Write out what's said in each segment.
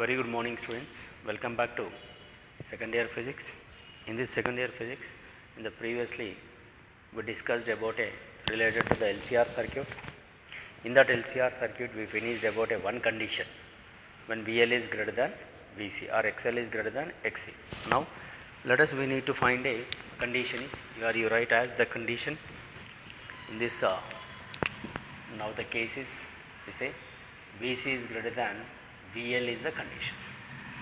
Very good morning, students. Welcome back to second year physics. In this second year physics, in the previously we discussed about a related to the LCR circuit. In that LCR circuit, we finished about a one condition when VL is greater than VC or XL is greater than XC. Now, we need to find a condition is you write as the condition in this. Now the case is you say VC is greater than VL is the condition.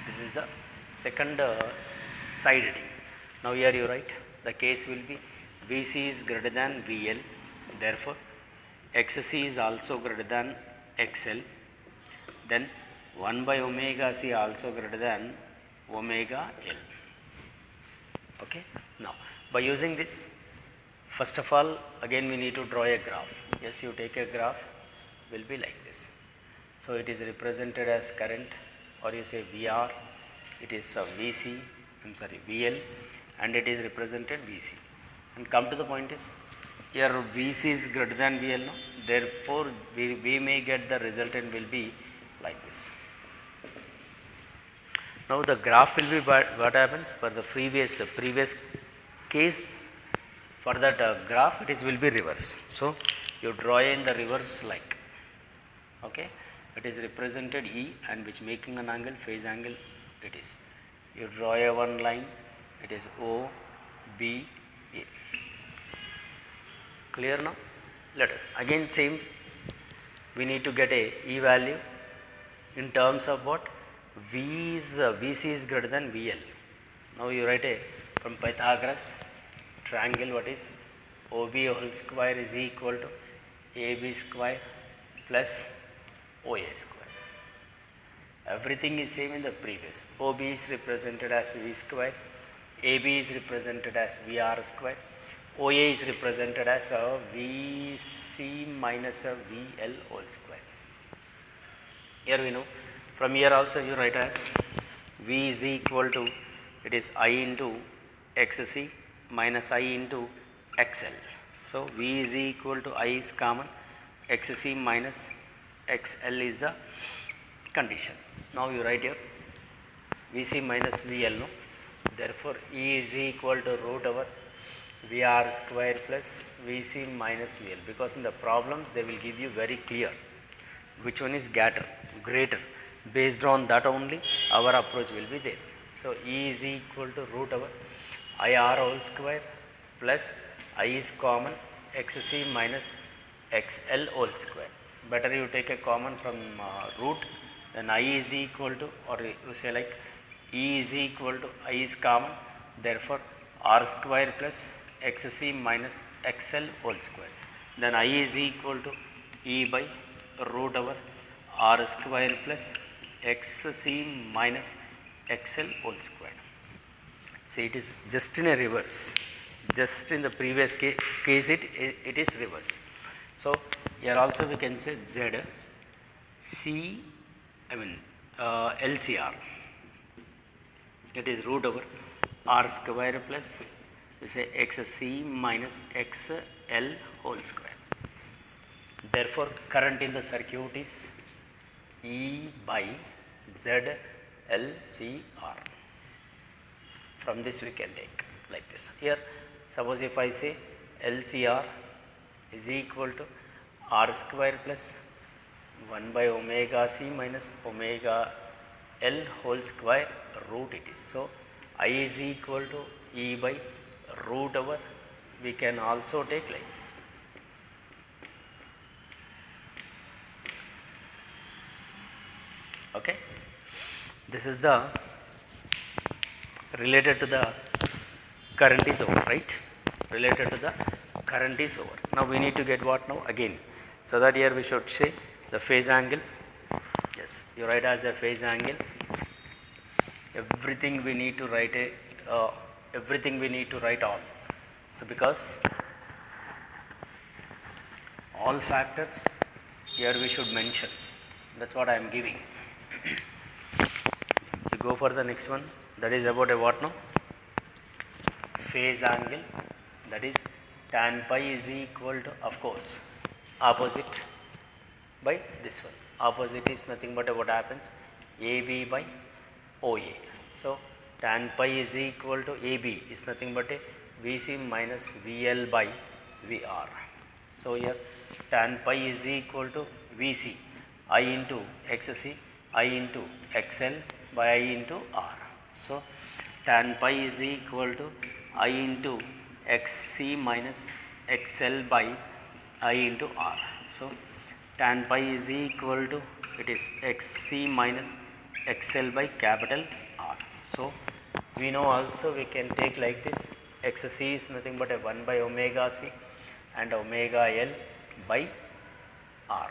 This is the second side heading. Now here you write the case will be VC is greater than VL, therefore XC is also greater than XL, then 1 by omega C also greater than omega L. Okay. Now by using this, first of all again we need to draw a graph. Yes, you take a graph, will be like this. So it is represented as current, or you say VR, it is VL, and it is represented VC. And come to the point is, here VC is greater than VL now, therefore we may get the resultant will be like this. Now the graph will be what happens for the previous case. For that graph it will be reverse. So you draw in the reverse like, okay, it is represented E and which making an angle, phase angle it is. You draw a one line, it is O, B, A. Clear now? Let us again same, we need to get a E value in terms of what? VC is greater than VL. Now you write a from Pythagoras triangle, what is OB whole square is equal to AB square plus OA square. Everything is same in the previous. OB is represented as V square, AB is represented as VR square, OA is represented as a VC minus a VL whole square. Here we know, from here also you write as V is equal to, it is I into XC minus I into XL. So V is equal to I is common, XC minus XL is the condition. Now you write here VC minus VL, no? Therefore E is equal to root over VR square plus VC minus VL, because in the problems they will give you very clear which one is greater. Based on that only our approach will be there. So E is equal to root over IR whole square plus I is common XC minus XL whole square. Better you take a common from root, then I is equal to, or you say like E is equal to I is common, therefore R square plus XC minus XL whole square. Then I is equal to E by root over R square plus XC minus XL whole square. See, it is just in a reverse. Just in the previous case it is reverse. So here also we can say LCR. It is root over R square plus we say XC minus XL whole square. Therefore current in the circuit is E by ZLCR. From this we can take like this. Here suppose if I say LCR is equal to R square plus 1 by omega C minus omega L whole square root it is. So I is equal to E by root over, we can also take like this. Okay. This is the related to the current is over, right? Related to the current is over. Now we need to get what now again? So that here we should say the phase angle. Yes, you write as a phase angle. Everything we need to write on. So because all factors here we should mention. That's what I am giving. We go for the next one. That is about a what now? Phase angle, that is tan pi is equal to, of course, opposite by this one. Opposite is nothing but what happens? AB by OA. So tan pi is equal to AB is nothing but a VC minus VL by VR. So here tan pi is equal to VC I into XC I into XL by I into R. So tan pi is equal to I into XC minus XL by I into R. So tan pi is equal to, it is XC minus XL by capital R. So we know also we can take like this, XC is nothing but a 1 by omega C and omega L by R.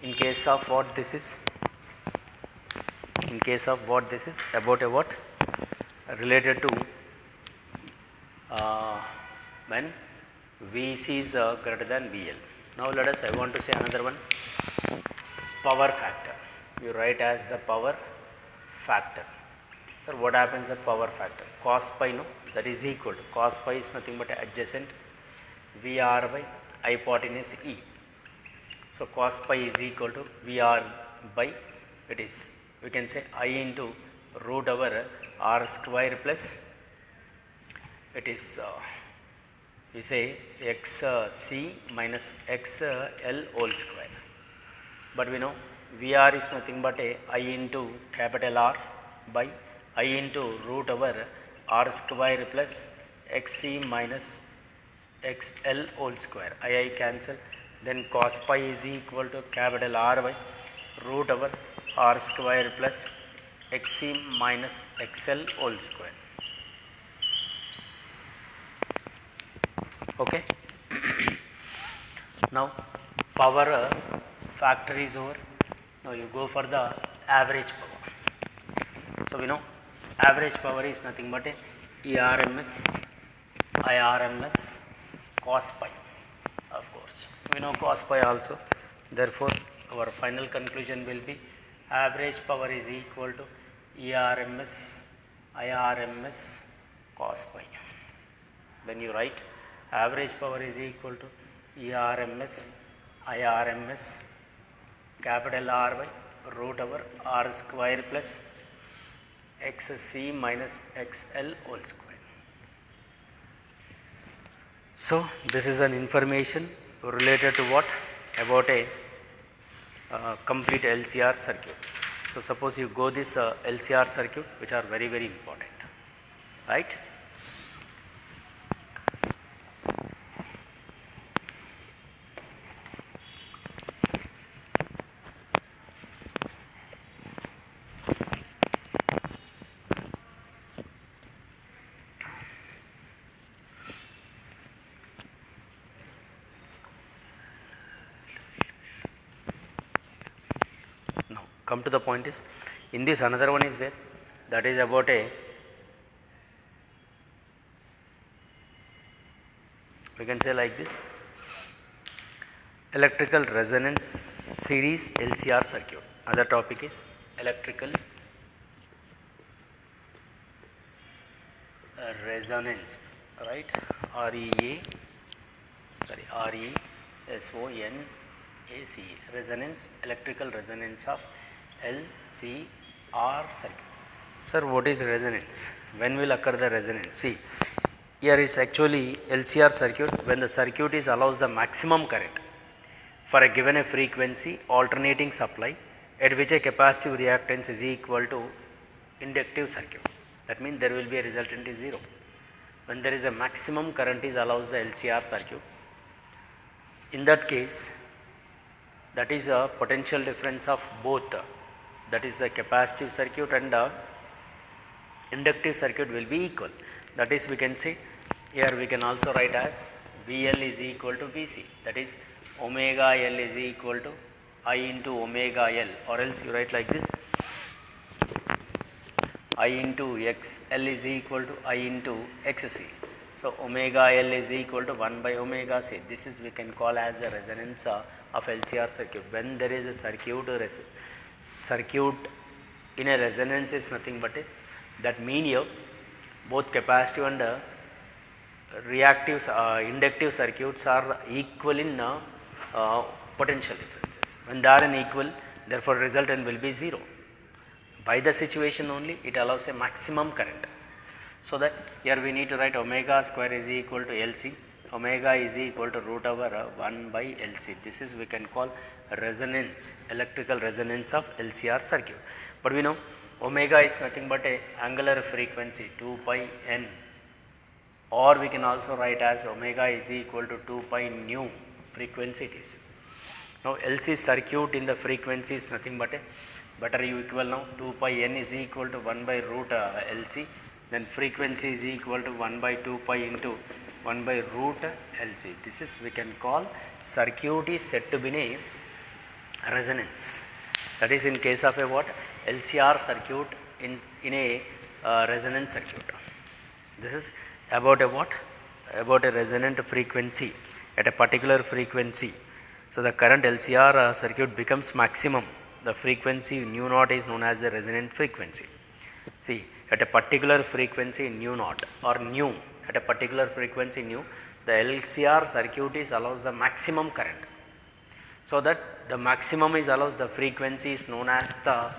In case of what this is, in case of what this is about a what related to when VC is greater than VL. Now let us, I want to say another one, power factor. You write as the power factor. Sir, what happens at power factor? Cos pi, no, that is equal to, cos pi is nothing but adjacent VR by hypotenuse E. So cos pi is equal to VR by, it is, we can say I into root over R square plus, it is we say XC minus XL whole square. But we know VR is nothing but a I into capital R by I into root over R square plus XC minus XL whole square. I cancel, then cos pi is equal to capital R by root over R square plus XC minus XL whole square. Okay. Now power factor is over. Now you go for the average power. So we know average power is nothing but a ERMS, IRMS, cos pi. Of course, we know cos pi also. Therefore, our final conclusion will be average power is equal to ERMS, IRMS, cos pi. When you write average power is equal to ERMS, IRMS, capital R by root over R square plus XC minus XL whole square. So this is an information related to what? About a complete LCR circuit. So suppose you go this LCR circuit, which are very, very important, right? Come to the point is, in this another one is there, that is about a, we can say like this, electrical resonance series LCR circuit. Other topic is electrical resonance, right? RESONACE, resonance, electrical resonance of LCR circuit. Sir, what is resonance? When will occur the resonance? See, here is actually LCR circuit when the circuit is allows the maximum current for a given a frequency alternating supply at which a capacitive reactance is equal to inductive circuit. That means there will be a resultant is 0. When there is a maximum current is allows the LCR circuit. In that case, that is a potential difference of both, that is the capacitive circuit and inductive circuit will be equal. That is, we can say here we can also write as VL is equal to VC, that is omega L is equal to I into omega L, or else you write like this, I into XL is equal to I into XC. So omega L is equal to 1 by omega C. This is we can call as the resonance of LCR circuit. When there is a circuit in a resonance is nothing but that mean here both capacitive and reactive inductive circuits are equal in potential differences. When they are unequal, therefore resultant will be 0. By the situation only it allows a maximum current. So that here we need to write omega square is equal to LC, omega is equal to root over 1 by LC. This is we can call resonance, electrical resonance of LCR circuit. But we know omega is nothing but a angular frequency 2 pi n, or we can also write as omega is equal to 2 pi nu frequency it is. Now LC circuit in the frequency is nothing but a, better you equal now 2 pi n is equal to 1 by root LC, then frequency is equal to 1 by 2 pi into 1 by root LC. This is we can call circuit is said to be a resonance. That is in case of a what? LCR circuit in a resonance circuit. This is about a what? About a resonant frequency at a particular frequency. So the current LCR circuit becomes maximum. The frequency nu naught is known as the resonant frequency. See, at a particular frequency nu naught or nu, at a particular frequency nu, the LCR circuit is allows the maximum current. So that the maximum is allows the frequency is known as the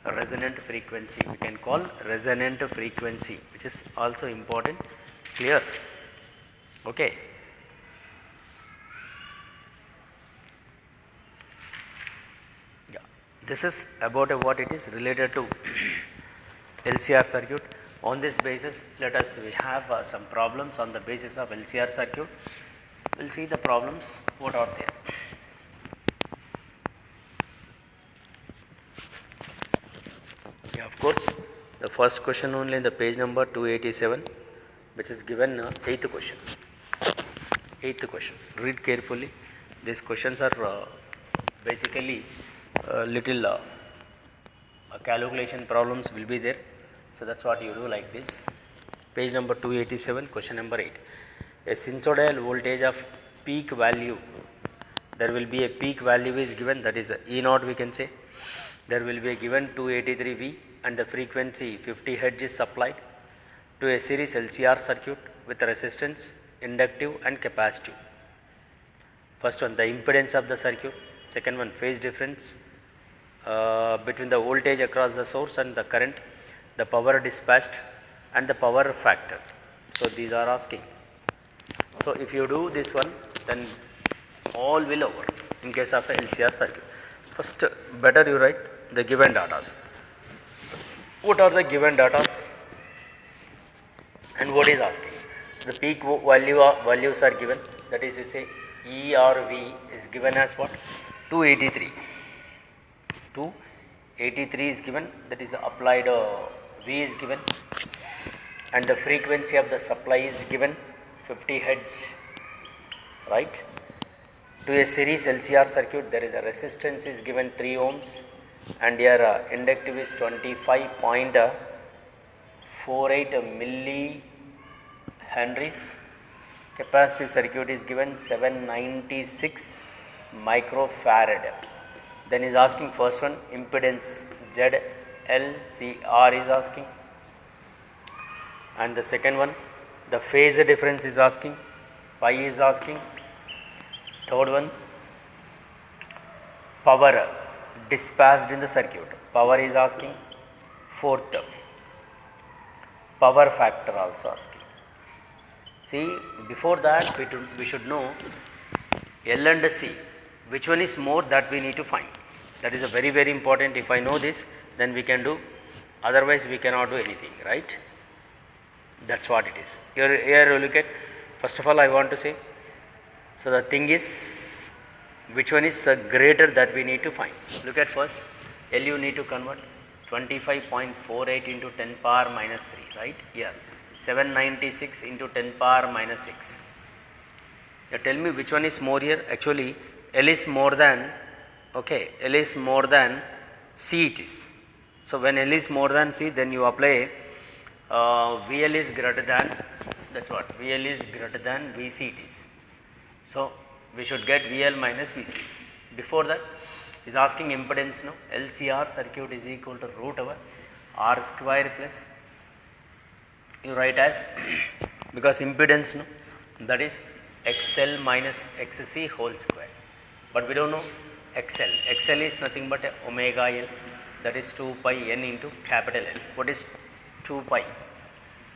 resonant frequency. We can call resonant frequency, which is also important. Clear? Okay. This is about what it is related to LCR circuit. On this basis, let us we have some problems on the basis of LCR circuit. We will see the problems what are there. Yeah, of course, the first question only in the page number 287, which is given 8th question. 8th question. Read carefully. These questions are basically little calculation problems will be there. So that's what you do like this. Page number 287, question number 8. A sinusoidal voltage of peak value, there will be a peak value is given, that is E naught we can say. There will be a given 283 V and the frequency 50 Hz is supplied to a series LCR circuit with resistance, inductive and capacitive. First one, the impedance of the circuit. Second one, phase difference between the voltage across the source and the current, the power dispatched and the power factor. So these are asking. So if you do this one, then all will over in case of a LCR circuit. First, better you write the given datas. What are the given datas and what is asking? So the peak values are given, that is you say E or V is given as what? 283. 283 is given, that is applied V is given, and the frequency of the supply is given 50 Hz, right? To a series LCR circuit, there is a resistance is given 3 ohms and your inductive is 25.48 millihenries. Capacitive circuit is given 796 microfarad. Then is asking first one, impedance ZLCR is asking, and the second one, the phase difference is asking, pi is asking. Third one, power dispatched in the circuit, power is asking. Fourth, power factor also asking. See, before that we should know L and C, which one is more, that we need to find. That is a very, very important. If I know this, then we can do, otherwise we cannot do anything, right? That's what it is. Here you look at, first of all I want to say, so the thing is, which one is greater, that we need to find. Look at first, L you need to convert 25.48 into 10 power minus 3, right? Here 796 into 10 power minus 6. You tell me which one is more here. Actually L is more than, okay, L is more than C it is. So when L is more than C, then you apply VL is greater than, that's what, VL is greater than VC it is. So we should get VL minus VC. Before that is asking impedance now. LCR circuit is equal to root over R square plus, you write as because impedance no, that is XL minus XC whole square, but we don't know XL. XL is nothing but a omega L, that is 2 pi n into capital L. What is 2 pi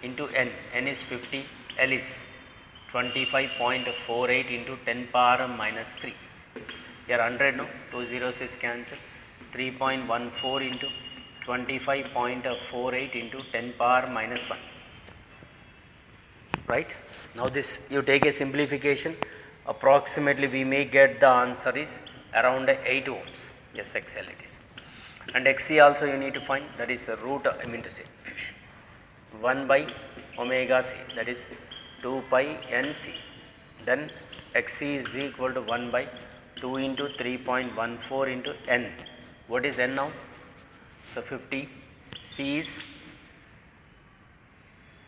into n? N is 50, L is 25.48 into 10 power minus 3. Here 100, no? 2 zeros is cancelled. 3.14 into 25.48 into 10 power minus 1. Right? Now this you take a simplification, approximately we may get the answer is around 8 ohms. Yes, XL it is. And XC also you need to find, that is root, I mean to say 1 by omega C, that is 2 pi n C. Then XC is equal to 1 by 2 into 3.14 into n. What is n now? So 50. C is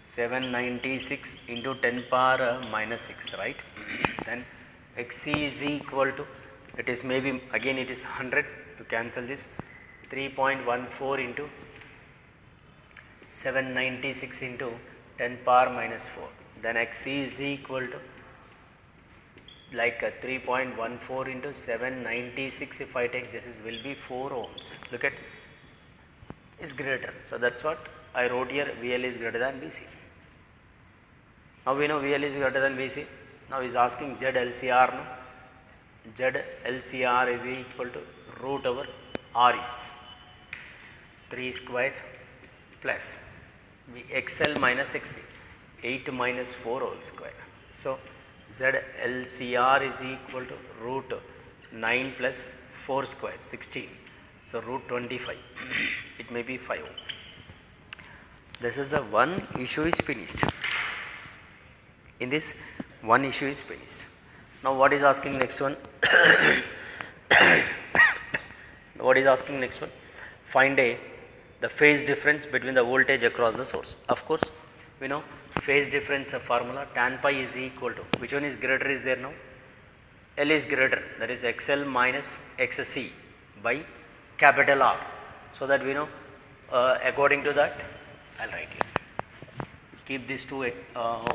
796 into 10 power minus 6, right? Then XC is equal to, it is maybe again it is 100, to cancel this, 3.14 into 796 into 10 power minus 4. Then XC is equal to like 3.14 into 796, if I take this is will be 4 ohms. Look at, is greater. So that's what I wrote here, VL is greater than VC. Now we know VL is greater than VC. Now he is asking ZLCR. No? ZLCR is equal to root over R is 3 square plus XL minus XC, 8 minus 4 whole square. So ZLCR is equal to root 9 plus 4 square, 16. So root 25. It may be 5 ohm. This is the one issue is finished. In this, one issue is finished. Now what is asking next one? What is asking next one? Find the phase difference between the voltage across the source. Of course, we know phase difference formula, tan pi is equal to, which one is greater is there now? L is greater, that is XL minus XC by capital R. So that we know, according to that, I will write here. Keep these two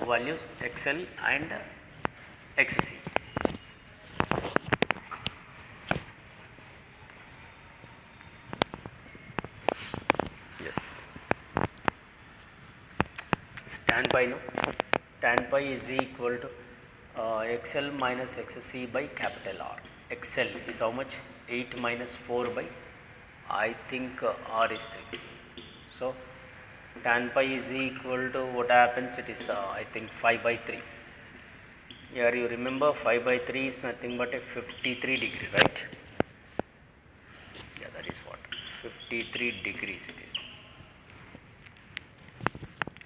values, XL and XC. Yes. So tan pi, no? Tan pi is equal to XL minus XC by capital R. XL is how much? 8 minus 4 by, I think R is 3. So tan pi is equal to, what happens, it is I think 5 by 3. Here you remember 5 by 3 is nothing but a 53 degree, right? Yeah, that is what, 53 degrees it is.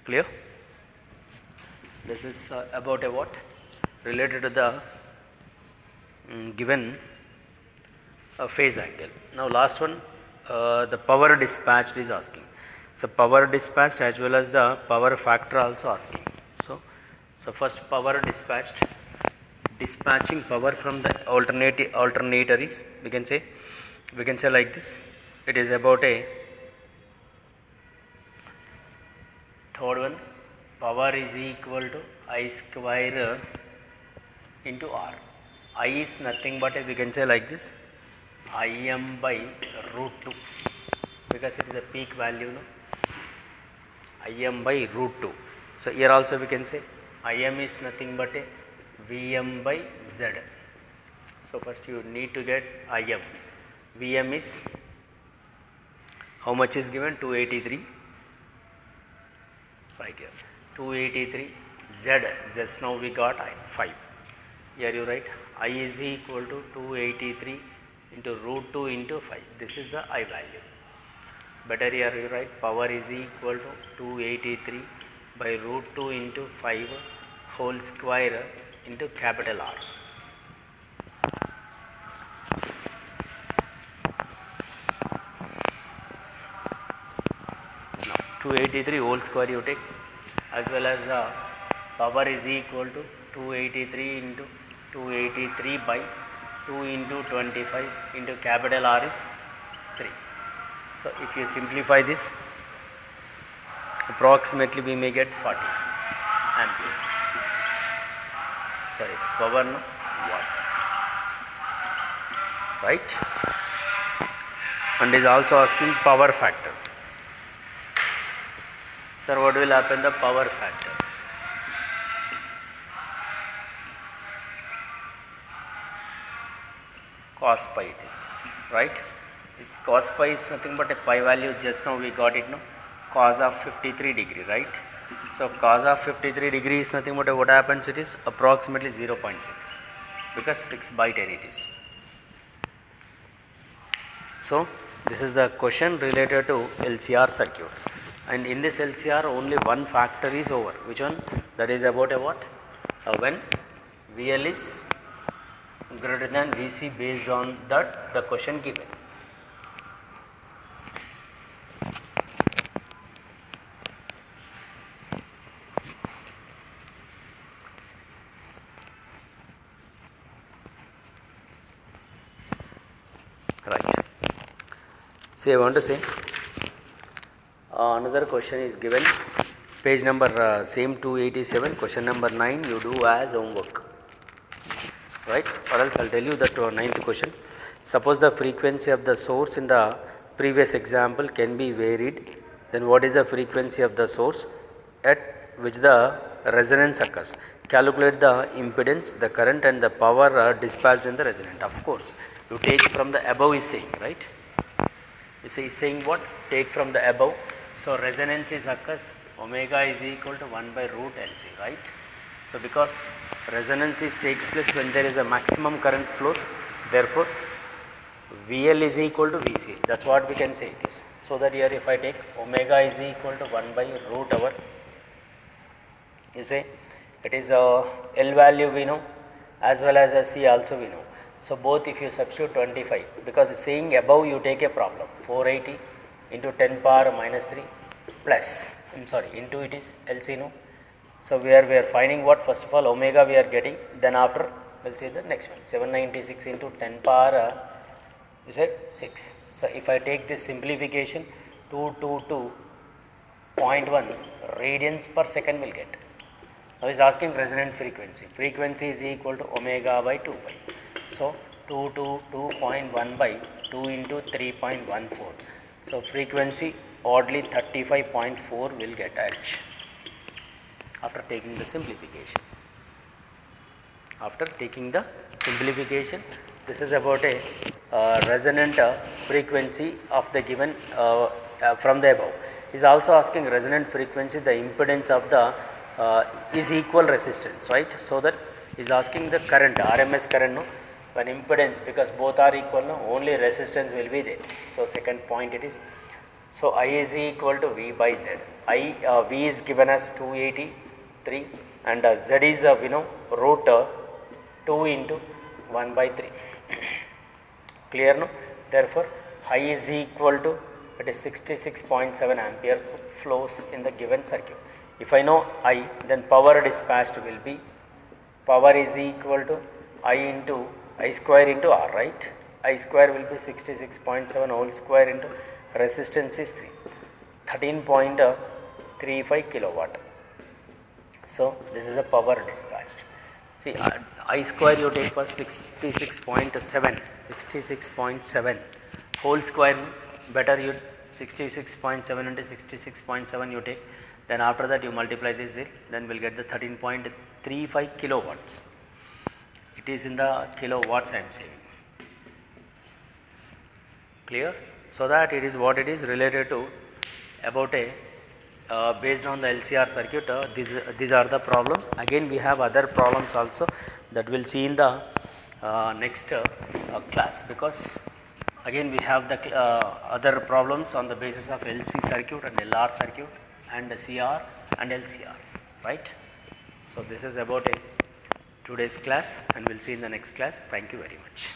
Clear? This is about a what? Related to the given phase angle. Now last one, the power dispatched is asking. So power dispatched as well as the power factor also asking. So first power dispatched, dispatching power from the alternator is, we can say like this. It is about a third one, power is equal to I square into R. I is nothing but we can say like this, Im by root 2, because it is a peak value, no? Im by root 2. So here also we can say Im is nothing but a Vm by Z. So first you need to get Im. Vm is how much is given? 283. Right here, 283. Z, just now we got 5. Here you write I is equal to 283 into root 2 into 5. This is the I value. Better here you write power is equal to 283 by root 2 into 5 whole square into capital R. Now 283 whole square you take, as well as power is equal to 283 into 283 by 2 into 25 into capital R is 3. So if you simplify this, approximately we may get 40 amperes. Sorry, power, no, watts. right? And is also asking power factor. Sir, what will happen the power factor? Cos pi it is, right? This cos pi is nothing but a pi value, just now we got it, no? Cos of 53 degree, right? So cos of 53 degree is nothing but what happens, it is approximately 0.6, because 6 by 10 it is. So this is the question related to LCR circuit, and in this LCR only one factor is over. Which one? That is about a what? When VL is greater than VC, based on that the question given. Right. See, I want to say another question is given, page number same 287, question number 9, you do as homework, right? Or else I'll tell you that ninth question. Suppose the frequency of the source in the previous example can be varied, then what is the frequency of the source at which the resonance occurs? Calculate the impedance, the current and the power dispatched in the resonant. Of course, you take from the above is saying, right? Is saying what? Take from the above. So resonance is occurs, omega is equal to 1 by root LC, right? So because resonance is takes place when there is a maximum current flows, therefore VL is equal to VC. That's what we can say it is. So that here if I take omega is equal to 1 by root over, you say it is a L value we know, as well as a C also we know. So both if you substitute 25, because saying above you take a problem, 480 into 10 power minus 3 plus, into it is LC, no. So we are finding what? First of all omega we are getting, then after we will see the next one, 796 into 10 power is at 6. So if I take this simplification, 222.1 radians per second will get. Now is asking resonant frequency. Frequency is equal to omega by 2 pi. So 222.1 by 2 into 3.14. So frequency oddly 35.4 will get H after taking the simplification. After taking the simplification, this is about a resonant frequency of the given from the above. Is also asking resonant frequency, the impedance of the is equal resistance, right? So that is asking the current, RMS current, no? When impedance, because both are equal, no? Only resistance will be there. So second point it is, so I is equal to V by Z. V is given as 283 and Z is we know root 2 into 1 by 3. Clear, no? Therefore I is equal to, it is 66.7 ampere flows in the given circuit. If I know I, then power dispatched will be, power is equal to I into I square into R, right? I square will be 66.7 whole square into resistance is 13.35 kilowatt. So this is a power dispatched. See, I square you take first 66.7 whole square, better you 66.7 into 66.7 you take, then after that you multiply this, then we'll get the 13.35 kilowatts. It is in the kilowatts I am saying. Clear? So that it is what it is related to about a based on the LCR circuit. These are the problems. Again we have other problems also that we'll see in the next class, because again we have the other problems on the basis of LC circuit and LR circuit and CR and LCR, right? So this is about today's class, and we'll see in the next class. Thank you very much.